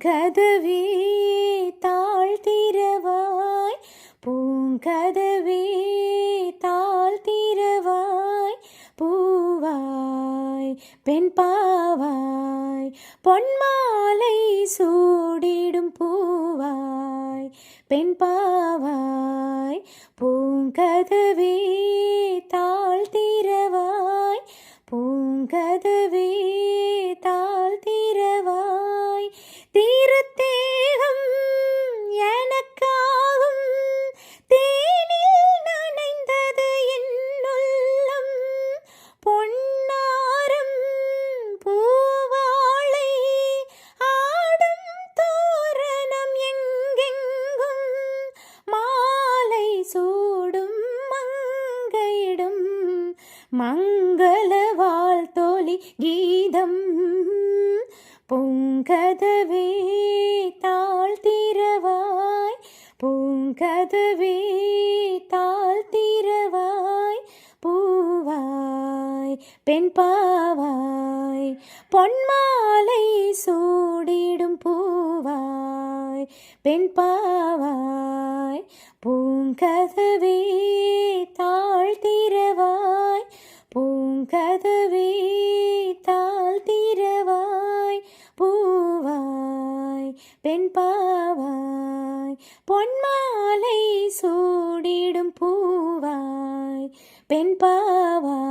பூங்கதவே தாழ்த்திரவாய், பூங்கதவே தாழ்த்திரவாய், பூவாய் பெண் பாவாய் பொன்மாலை சூடிடும் பூவாய் பெண் பாவாய். பூங்கதவே தாழ்த்திரவாய், பூங்கதவே தாழ்த்திரவாய், தீரத்தேகம் எனக்காகும், தேனில் நனைந்தது என் உள்ளம், பொன்னாரம் பூவாளை ஆடும் தோரணம் எங்கெங்கும், மாலை சூடும் மங்கையிடும் மங்கள வாழ்த்தொலி கீதம். பூங்கதவே தாழ்த்திரவாய், பூங்கதவே தாழ்த்திரவாய், பூவாய் பெண் பாவாய் பொன்மாலை சூடிடும் பூவாய் பெண் பாவாய். பூங்கதவே தாழ்த்திரவாய், பூங்கதவே தாழ்த்திரவாய், பூவாய் பெண் பாவாய் பொன்மாலை சூடிடும் பூவாய் பெண் பாவாய்.